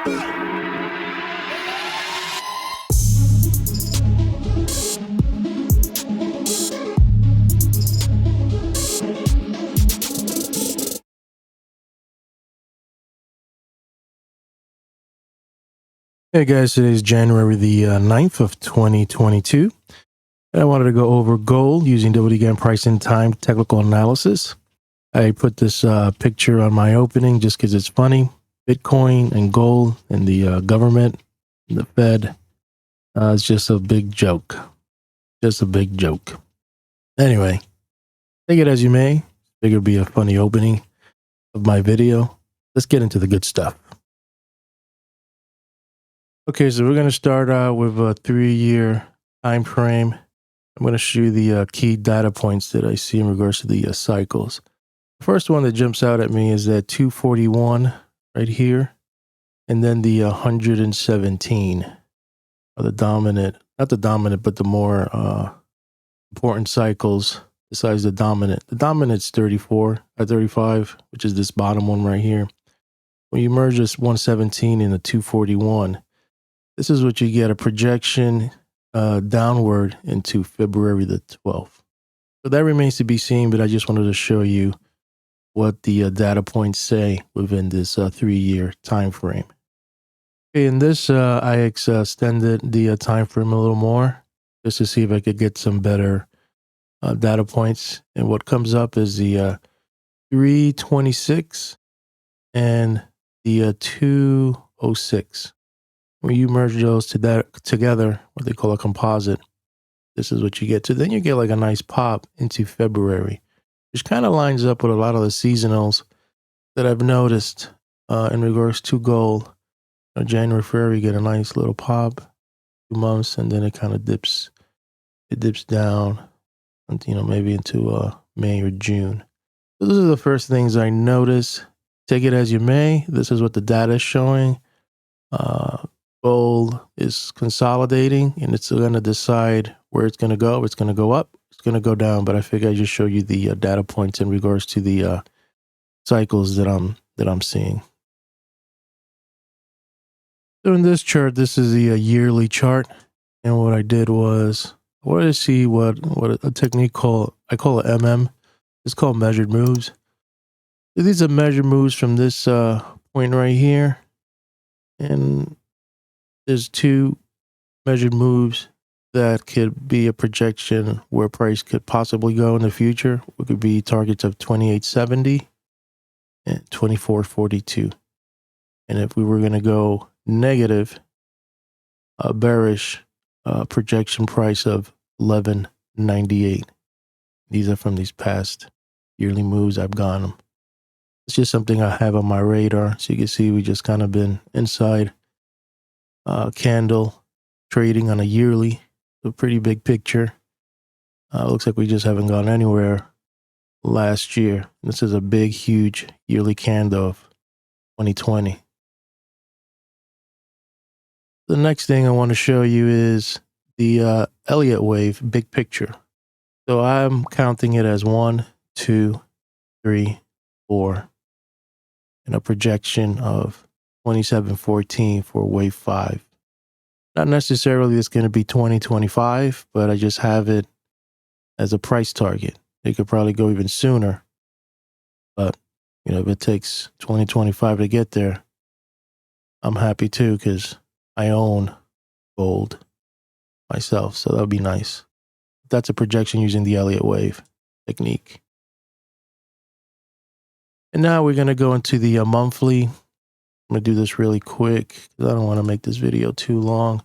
Hey guys, today is January the 9th of 2022. And I wanted to go over gold using Gann price and time technical analysis. I put this picture on my opening just because it's funny. Bitcoin and gold and the government, and the Fed, it's just a big joke. Just a big joke. Anyway, take it as you may. Figure it'd be a funny opening of my video. Let's get into the good stuff. Okay, so we're going to start out with a 3-year time frame. I'm going to show you the key data points that I see in regards to the cycles. The first one that jumps out at me is that 241 right here, and then the 117 are the dominant, not the dominant, but the more important cycles besides the dominant. The dominant's 35, which is this bottom one right here. When you merge this 117 and the 241, this is what you get, a projection downward into February the 12th. So that remains to be seen, but I just wanted to show you what the data points say within this 3-year time frame. Okay, in this, I extended the time frame a little more just to see if I could get some better data points. And what comes up is the 326 and the 206. When you merge those together, what they call a composite, this is what you get to. Then you get like a nice pop into February, which kind of lines up with a lot of the seasonals that I've noticed in regards to gold. January, February, you get a nice little pop, 2 months, and then it kind of dips. It dips down, maybe into May or June. So those are the first things I notice. Take it as you may. This is what the data is showing. Gold is consolidating, and it's going to decide where it's going to go. It's going to go up, it's going to go down, but I figure I just show you the data points in regards to the cycles that I'm seeing. So in this chart, this is the yearly chart, and what I did was I wanted to see what a technique I call it MM. It's called measured moves. So these are measured moves from this point right here, and there's 2 measured moves that could be a projection where price could possibly go in the future. It could be targets of 2870 and 2442. And if we were going to go negative, a bearish projection price of 1198. These are from these past yearly moves. I've gotten them. It's just something I have on my radar. So you can see we just kind of been inside candle trading on a yearly, a pretty big picture. Looks like we just haven't gone anywhere last year. This is a big, huge yearly candle of 2020. The next thing I want to show you is the Elliott Wave big picture. So I'm counting it as 1, 2, 3, 4, and a projection of 2714 for wave 5. Not necessarily it's going to be 2025, but I just have it as a price target. It could probably go even sooner, but if it takes 2025 to get there, I'm happy too, because I own gold myself, so that would be nice. That's a projection using the Elliott Wave technique. And now we're going to go into the monthly. I'm going to do this really quick because I don't want to make this video too long.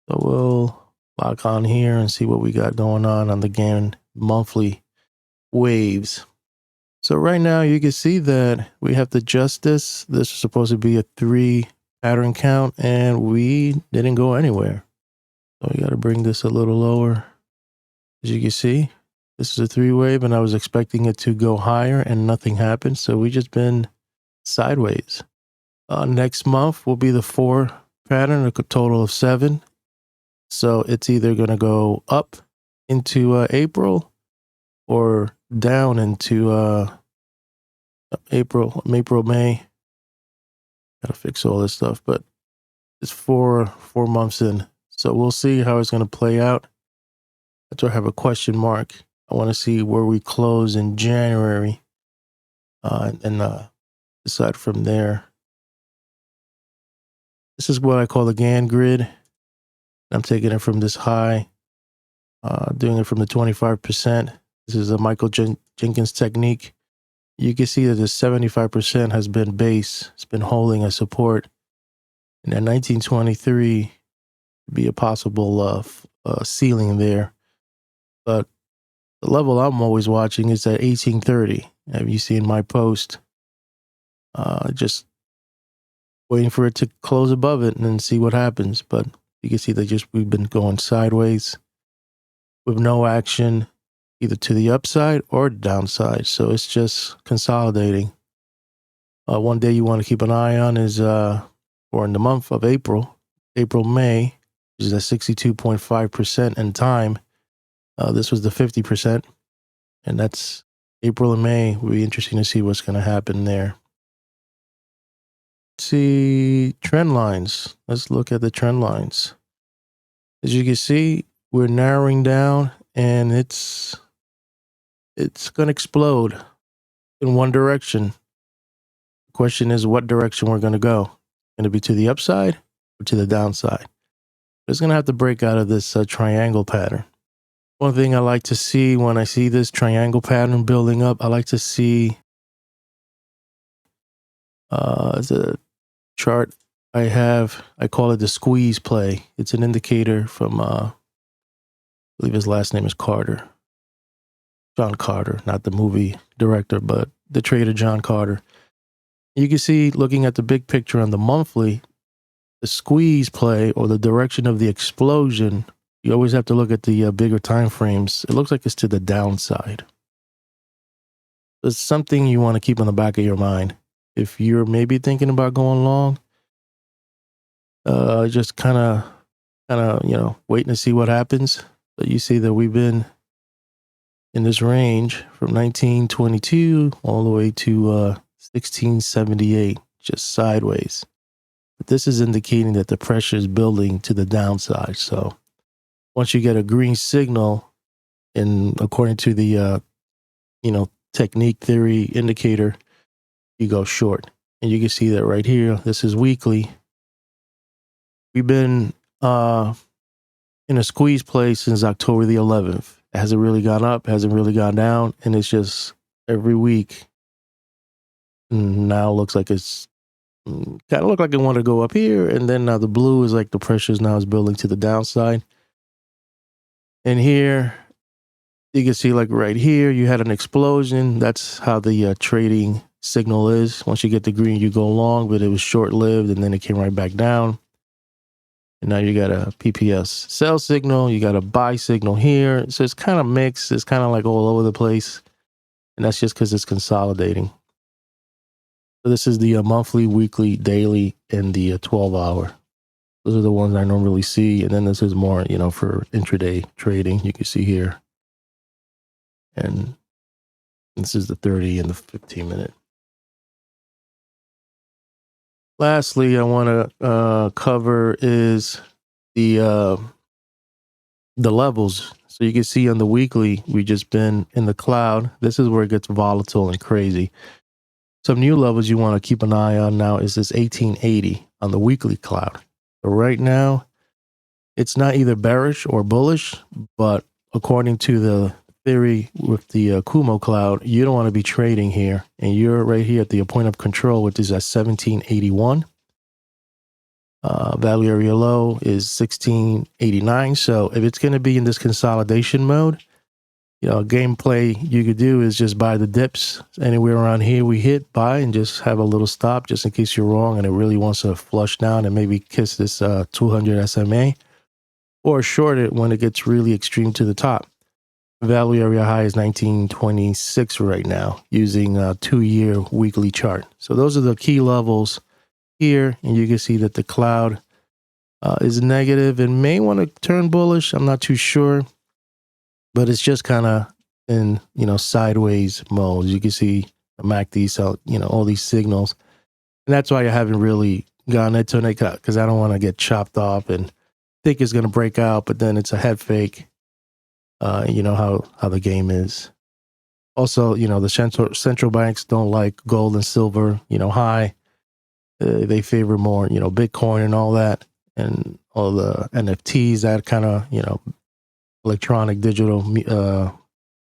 So we'll lock on here and see what we got going on the Gann monthly waves. So right now you can see that we have to adjust this. This is supposed to be a 3 pattern count, and we didn't go anywhere. So we got to bring this a little lower. As you can see, this is a 3 wave, and I was expecting it to go higher and nothing happened. So we just been sideways. Next month will be the 4 pattern, a total of 7. So it's either going to go up into April or down into April, May, Gotta fix all this stuff, but it's 4 months in. So we'll see how it's gonna play out. That's why I have a question mark. I want to see where we close in January, and decide from there. This is what I call the Gann grid. I'm taking it from this high, doing it from the 25%. This is a Michael Jenkins technique. You can see that the 75% has been base. It's been holding a support. And at 1923 would be a possible ceiling there. But the level I'm always watching is at 1830. Have you seen my post? Just waiting for it to close above it and then see what happens. But you can see that we've been going sideways with no action either to the upside or downside. So it's just consolidating. One day you want to keep an eye on is, or in the month of April, May, which is at 62.5% in time. This was the 50%. And that's April and May. Will be interesting to see what's going to happen there. See trend lines. Let's look at the trend lines. As you can see, we're narrowing down and it's going to explode in one direction. The question is what direction we're going to go. Going to be to the upside or to the downside? It's going to have to break out of this triangle pattern. One thing I like to see when I see this triangle pattern building up, I like to see the chart I call it the squeeze play. It's an indicator from, I believe his last name is Carter. John Carter, not the movie director, but the trader John Carter. You can see, looking at the big picture on the monthly, the squeeze play or the direction of the explosion, you always have to look at the bigger time frames. It looks like it's to the downside. It's something you want to keep in the back of your mind. If you're maybe thinking about going long, just kind of, waiting to see what happens. But you see that we've been in this range from 1922 all the way to 1678, just sideways. But this is indicating that the pressure is building to the downside. So once you get a green signal, and according to the technique theory indicator, you go short. And you can see that right here. This is weekly. We've been in a squeeze play since October the 11th. It hasn't really gone up, hasn't really gone down, and it's just every week. Now looks like it's kind of look like it want to go up here, and then now the blue is like the pressure is building to the downside. And here, you can see like right here, you had an explosion. That's how the trading signal is. Once you get the green, you go long, but it was short-lived, and then it came right back down. And now you got a PPS sell signal. You got a buy signal here. So it's kind of mixed. It's kind of like all over the place. And that's just because it's consolidating. So this is the monthly, weekly, daily, and the 12-hour. Those are the ones I normally see. And then this is more, for intraday trading. You can see here. And this is the 30 and the 15-minute. Lastly, I want to cover is the levels. So you can see on the weekly, we've just been in the cloud. This is where it gets volatile and crazy. Some new levels you want to keep an eye on now is this 1880 on the weekly cloud. So right now, it's not either bearish or bullish, but according to the theory with the Kumo cloud, you don't want to be trading here. And you're right here at the point of control, which is at 1781. Value area low is 1689. So if it's going to be in this consolidation mode, gameplay you could do is just buy the dips anywhere around here we hit, buy, and just have a little stop just in case you're wrong and it really wants to flush down and maybe kiss this 200 SMA, or short it when it gets really extreme to the top. Value area high is 1926 right now using a 2-year weekly chart. So those are the key levels here. And you can see that the cloud is negative and may want to turn bullish. I'm not too sure, but it's just kind of in, sideways mode. You can see the MACD, all these signals. And that's why I haven't really gone into it because I don't want to get chopped off and think it's going to break out, but then it's a head fake. You know how the game is. Also, you know, the central banks don't like gold and silver, you know, high. They favor more, you know, Bitcoin and all that, and all the NFTs, that kind of, you know, electronic digital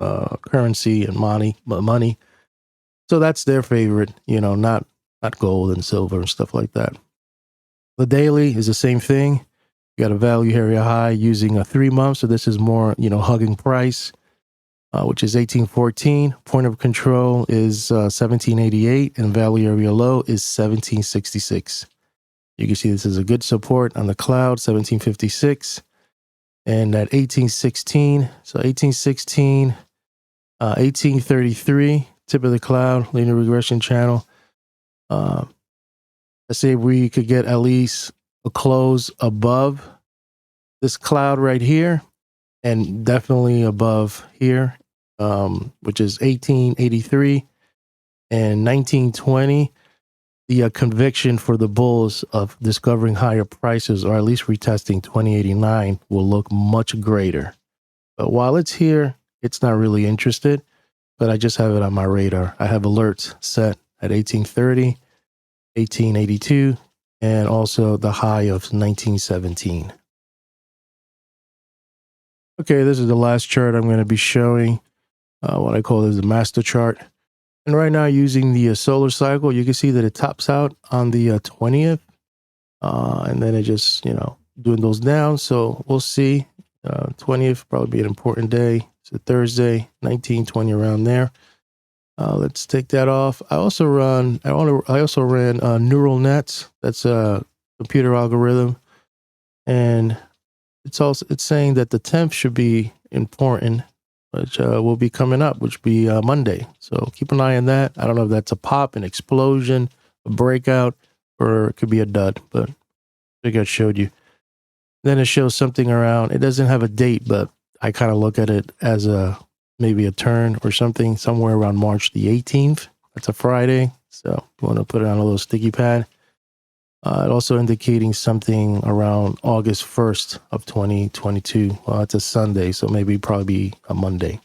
currency and money. So that's their favorite, you know, not gold and silver and stuff like that. The daily is the same thing. You got a value area high using a 3 month. So this is more, you know, hugging price, which is 1814. Point of control is 1788, and value area low is 1766. You can see this is a good support on the cloud, 1756, and at 1816. So 1816, 1833, tip of the cloud, linear regression channel. Let's say we could get at least a close above this cloud right here, and definitely above here, which is 1883 and 1920. The conviction for the bulls of discovering higher prices, or at least retesting 2089, will look much greater. But while it's here, it's not really interested, but I just have it on my radar. I have alerts set at 1830, 1882, and also the high of 1917. Okay, this is the last chart I'm going to be showing, what I call the master chart. And right now, using the solar cycle, you can see that it tops out on the 20th, and then it just, you know, dwindles down. So we'll see. 20th probably be an important day. It's a Thursday, 1920, around there. Let's take that off. I also ran neural nets. That's a computer algorithm, and it's saying that the 10th should be important, which will be coming up, which will be Monday. So keep an eye on that. I don't know if that's a pop, an explosion, a breakout, or it could be a dud, but I think I showed you. Then it shows something around, it doesn't have a date, but I kind of look at it as maybe a turn or something, somewhere around March the 18th. That's a Friday. So you want to put it on a little sticky pad. It also indicating something around August 1st of 2022. Well, it's a Sunday, so maybe probably be a Monday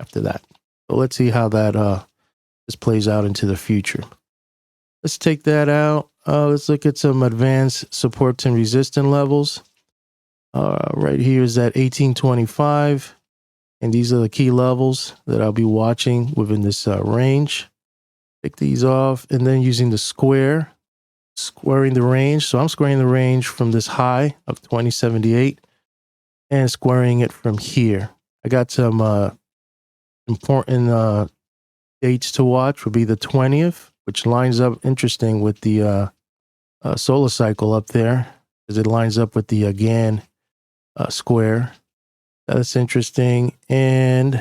after that. So let's see how that this plays out into the future. Let's take that out. Let's look at some advanced support and resistance levels. Right here is at 1825. And these are the key levels that I'll be watching within this range. Take these off, and then using the squaring the range. So I'm squaring the range from this high of 2078 and squaring it from here. I got some important dates to watch. Would be the 20th, which lines up interesting with the solar cycle up there, because it lines up with the Gann square. That's interesting. And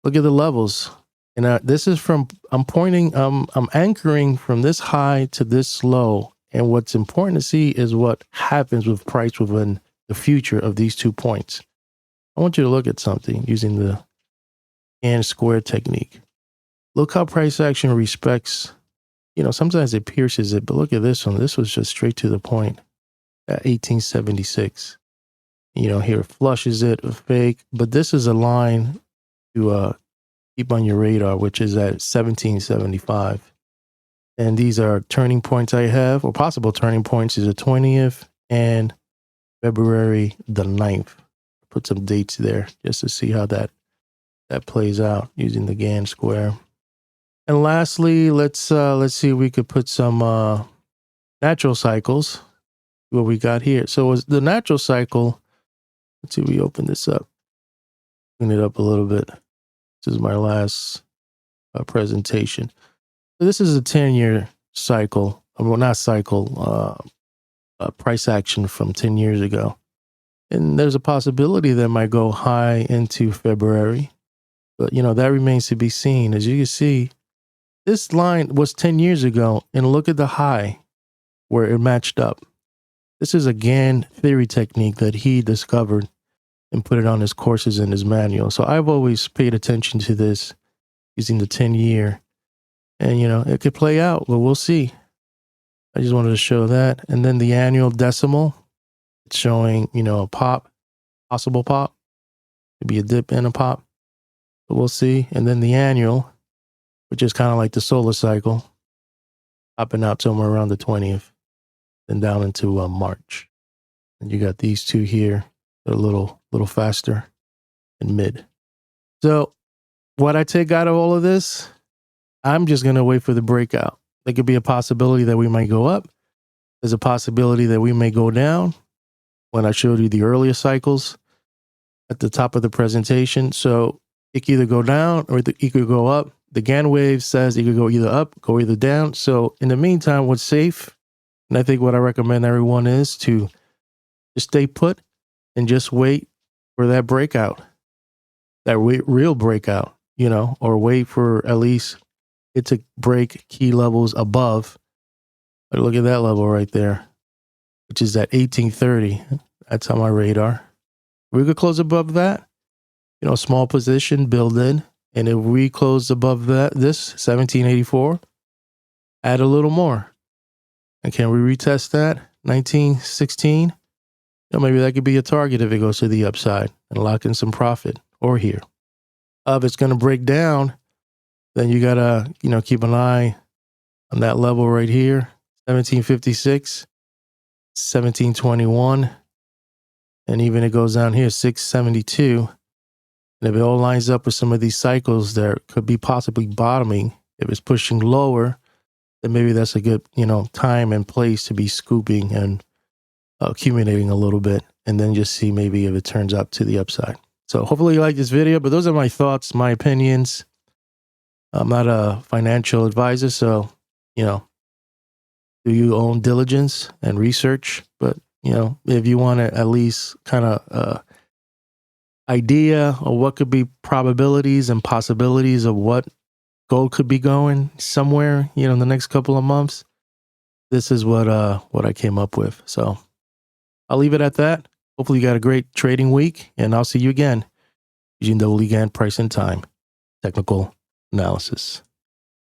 look at the levels. And this is from, I'm anchoring from this high to this low. And what's important to see is what happens with price within the future of these 2 points. I want you to look at something using the Gann square technique. Look how price action respects, you know, sometimes it pierces it, but look at this one. This was just straight to the point at 1876. You know, here it flushes it, a fake, but this is a line to keep on your radar, which is at 1775. And these are turning points I have, or possible turning points, is the 20th and February the 9th. Put some dates there just to see how that plays out using the Gann square. And lastly, let's see if we could put some natural cycles. What we got here. So was the natural cycle. Let's see, we open this up, clean it up a little bit. This is my last presentation. So this is a 10-year cycle, well, not cycle, price action from 10 years ago. And there's a possibility that might go high into February. But, you know, that remains to be seen. As you can see, this line was 10 years ago, and look at the high where it matched up. This is a Gann theory technique that he discovered and put it on his courses and his manual. So I've always paid attention to this using the 10-year And, it could play out, but we'll see. I just wanted to show that. And then the annual decimal, it's showing, a pop, possible pop. Could be a dip and a pop, but we'll see. And then the annual, which is kind of like the solar cycle, popping out somewhere around the 20th, then down into March. And you got these two here, a little faster in mid. So what I take out of all of this, I'm just going to wait for the breakout. There could be a possibility that we might go up. There's a possibility that we may go down when I showed you the earlier cycles at the top of the presentation. So it could either go down or it could go up. The Gann wave says it could go either up, go either down. So in the meantime, what's safe, and I think what I recommend everyone is to just stay put and just wait for that breakout, that real breakout, or wait for at least it to break key levels above. But look at that level right there, which is at 1830. That's on my radar. We could close above that, small position, build in. And if we close above this 1784, add a little more. And can we retest that? 1916? Maybe that could be a target if it goes to the upside and lock in some profit, or here. If it's going to break down, then you got to, keep an eye on that level right here, 1756, 1721, and even it goes down here, 672. And if it all lines up with some of these cycles that could be possibly bottoming, if it's pushing lower, then maybe that's a good, time and place to be scooping and accumulating a little bit, and then just see maybe if it turns up to the upside. So hopefully you like this video, but those are my thoughts, my opinions. I'm not a financial advisor, so, do your own diligence and research. But, if you want to at least kind of idea of what could be probabilities and possibilities of what gold could be going somewhere, in the next couple of months, this is what I came up with. So I'll leave it at that. Hopefully you got a great trading week, and I'll see you again using the Gann price and time technical analysis.